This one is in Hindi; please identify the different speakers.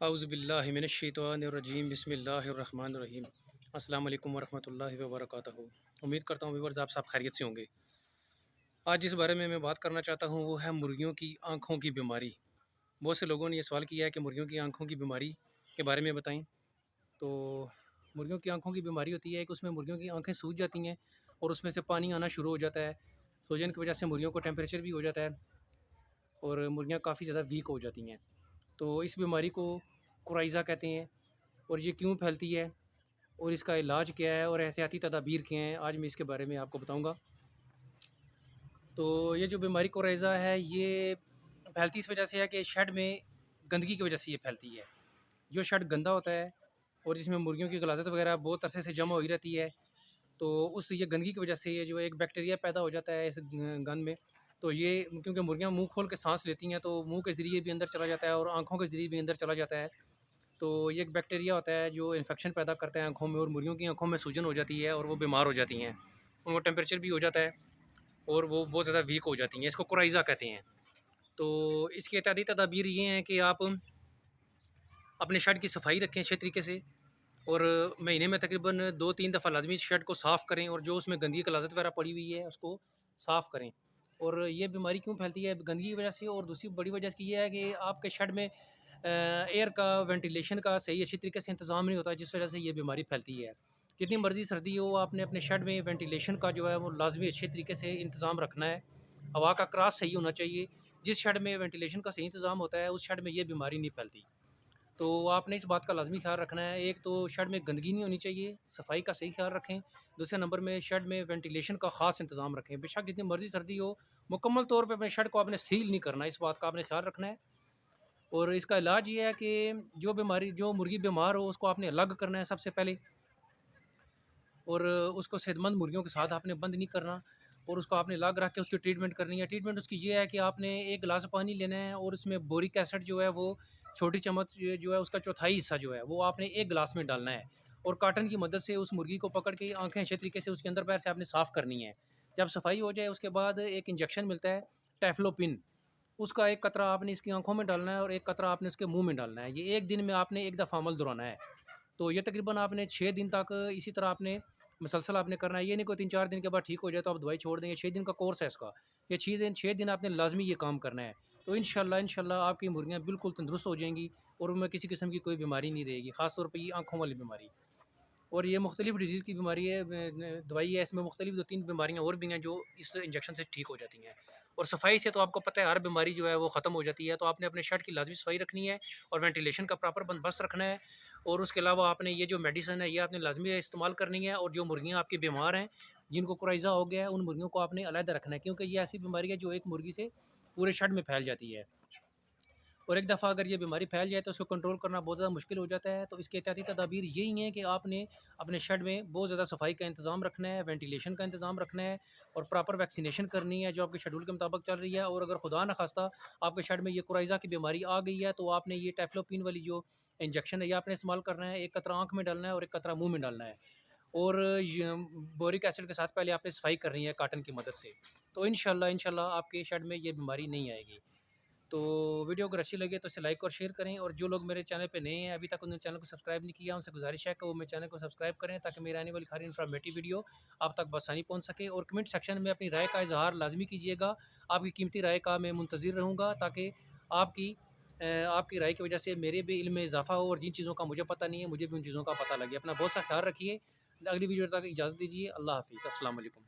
Speaker 1: औज़ुबिल्लाहिमिनश्शैतानिर्रजीम बिस्मिल्लाहिर्रहमानिर्रहीम। अस्सलाम वालेकुम वरहमतुल्लाहि वबरकातुहू। उम्मीद करता हूँ व्यूअर्स आप सब खैरियत से होंगे। आज जिस बारे में मैं बात करना चाहता हूँ वो है मुर्गियों की आँखों की बीमारी। बहुत से लोगों ने ये सवाल किया है कि मुर्गियों की आँखों की बीमारी के बारे में बताएँ। तो मुर्गियों की आँखों की बीमारी होती है कि उसमें मुर्गियों की आँखें सूज जाती हैं और उसमें से पानी आना शुरू हो जाता है। सूजन की वजह से मुर्गियों को टेम्परेचर भी हो जाता है और मुर्गियाँ काफ़ी ज़्यादा वीक हो जाती हैं। तो इस बीमारी को कोराइज़ा कहते हैं। और ये क्यों फैलती है और इसका इलाज क्या है और एहतियाती तदाबीर क्या हैं, आज मैं इसके बारे में आपको बताऊंगा। तो ये जो बीमारी कोराइज़ा है ये फैलती इस वजह से है कि शेड में गंदगी की वजह से ये फैलती है। जो शेड गंदा होता है और जिसमें मुर्गियों की गलाजत वगैरह बहुत अरसे से जमा हुई रहती है, तो उस ये गंदगी की वजह से ये जो एक बैक्टीरिया पैदा हो जाता है इस गंद में। तो ये क्योंकि मुर्गियाँ मुंह खोल के सांस लेती हैं, तो मुंह के ज़रिए भी अंदर चला जाता है और आँखों के ज़रिए भी अंदर चला जाता है। तो ये एक बैक्टीरिया होता है जो इन्फेक्शन पैदा करता है आँखों में, और मुर्गियों की आँखों में सूजन हो जाती है और वो बीमार हो जाती हैं। उनको टेम्परेचर भी हो जाता है और वो बहुत ज़्यादा वीक हो जाती हैं। इसको कोराइज़ा कहते हैं। तो इसकी एहतियाती तदाबीर ये हैं कि आप अपने शेड की सफाई रखें अच्छे तरीके से, और महीने में तकरीबन 2-3 दफ़ा लाजमी शेड को साफ़ करें और जो उसमें गंदगी गलाजत वगैरह पड़ी हुई है उसको साफ़ करें। और ये बीमारी क्यों फैलती है गंदगी की वजह से, और दूसरी बड़ी वजह इसकी ये है कि आपके शेड में एयर का, वेंटिलेशन का सही अच्छी तरीके से इंतज़ाम नहीं होता, जिस वजह से ये बीमारी फैलती है। जितनी मर्ज़ी सर्दी हो, आपने अपने शेड में वेंटिलेशन का जो है वो लाजमी अच्छे तरीके से इंतज़ाम रखना है। हवा का क्रॉस सही होना चाहिए। जिस शेड में वेंटिलेशन का सही इंतज़ाम होता है उस शेड में ये बीमारी नहीं फैलती। तो आपने इस बात का लाज़मी ख़्याल रखना है। एक तो शेड में गंदगी नहीं होनी चाहिए, सफाई का सही ख़्याल रखें। दूसरे नंबर में शेड में वेंटिलेशन का ख़ास इंतज़ाम रखें। बेशक जितनी मर्ज़ी सर्दी हो, मुकम्मल तौर पे अपने शेड को आपने सील नहीं करना, इस बात का आपने ख़्याल रखना है। और इसका इलाज ये है कि जो मुर्गी बीमार हो उसको आपने अलग करना है सबसे पहले, और उसको सेहतमंद मुर्गियों के साथ आपने बंद नहीं करना, और उसको आपने अलग रख के उसकी ट्रीटमेंट करनी है। ट्रीटमेंट उसकी ये है कि आपने एक गिलास पानी लेना है और उसमें बोरिक एसिड जो है वो छोटी चम्मच जो है उसका चौथाई हिस्सा जो है वो आपने एक गिलास में डालना है, और काटन की मदद से उस मुर्गी को पकड़ के आँखें अच्छे तरीके से उसके अंदर पैर से आपने साफ़ करनी है। जब सफाई हो जाए उसके बाद एक इंजेक्शन मिलता है टेफ्लोपिन, उसका एक कतरा आपने इसकी आँखों में डालना है और एक कतरा आपने उसके मुँह में डालना है। ये 1 दिन में आपने 1 दफ़ा अमल दोहराना है। तो ये तकरीबन आपने 6 दिन तक इसी तरह आपने मुसलसल आपने करना है। ये नहीं कोई 3-4 दिन के बाद ठीक हो जाए तो आप दवाई छोड़ देंगे। 6 दिन का कोर्स है इसका। ये 6 दिन आपने लाज़मी ये काम करना है। तो इंशाल्लाह आपकी मुर्गियाँ बिल्कुल तंदुरुस्त हो जाएँगी और उनमें किसी किस्म की कोई बीमारी नहीं रहेगी, ख़ास तौर पे ये आँखों वाली बीमारी। और ये मुख्तलिफ़ डिज़ीज़ की बीमारी है, दवाई है इसमें, मुख्तलिफ़ 2-3 बीमारियाँ और भी हैं जो इस इंजेक्शन से ठीक हो जाती हैं। और सफाई से तो आपको पता है हर बीमारी जो है वो ख़त्म हो जाती है। तो आपने अपने शेड की लाज़मी सफाई रखनी है और वेंटिलेशन का प्रॉपर बंदोबस्त रखना है। और उसके अलावा आपने ये जो मेडिसिन है ये आपने लाज़मी इस्तेमाल करनी है, और जो मुर्गियाँ आपकी बीमार हैं, जिनको कोराइज़ा हो गया है, उन मुर्गियों को आपने अलग रखना है, क्योंकि ये ऐसी बीमारी है जो एक मुर्गी से पूरे शेड में फैल जाती है। और एक दफ़ा अगर ये बीमारी फैल जाए तो उसको कंट्रोल करना बहुत ज़्यादा मुश्किल हो जाता है। तो इसके एहतियाती तदाबीर यही हैं कि आपने अपने शेड में बहुत ज़्यादा सफाई का इंतज़ाम रखना है, वेंटिलेशन का इंतज़ाम रखना है, और प्रॉपर वैक्सीनेशन करनी है जो आपके शेड्यूल के मुताबिक चल रही है। और अगर खुदा न खास्ता आपके शेड में ये कोराइज़ा की बीमारी आ गई है तो आपने ये टेफ्लोपिन वाली जो इंजेक्शन है ये आपने इस्तेमाल करना है। एक कतरा आँख में डालना है और एक कतरा मुँह में डालना है, और य बोरिक एसिड के साथ पहले आपने सफाई करनी है कॉटन की मदद से। तो इंशाल्लाह आपके शेड में ये बीमारी नहीं आएगी। तो वीडियो अगर अच्छी लगे तो इसे लाइक और शेयर करें, और जो लोग मेरे चैनल पे नए हैं अभी तक उन्होंने चैनल को सब्सक्राइब नहीं किया, उनसे गुजारिश है कि वो मेरे चैनल को सब्सक्राइब करें ताकि मेरी आने वाली सारी इन्फॉर्मेटिव वीडियो आप तक बआसानी पहुंच सके। और कमेंट सेक्शन में अपनी राय का इजहार लाजमी कीजिएगा। आपकी कीमती राय का मैं मुंतज़िर रहूँगा, ताकि आपकी आपकी राय की वजह से मेरे भी इल्म में इजाफा हो, और जिन चीज़ों का मुझे पता नहीं है मुझे भी उन चीज़ों का पता लगे। अपना बहुत सा ख्याल रखिए। अगली वीडियो तक इजाज़त दीजिए। अल्लाह हाफिज़। अस्सलाम वालेकुम।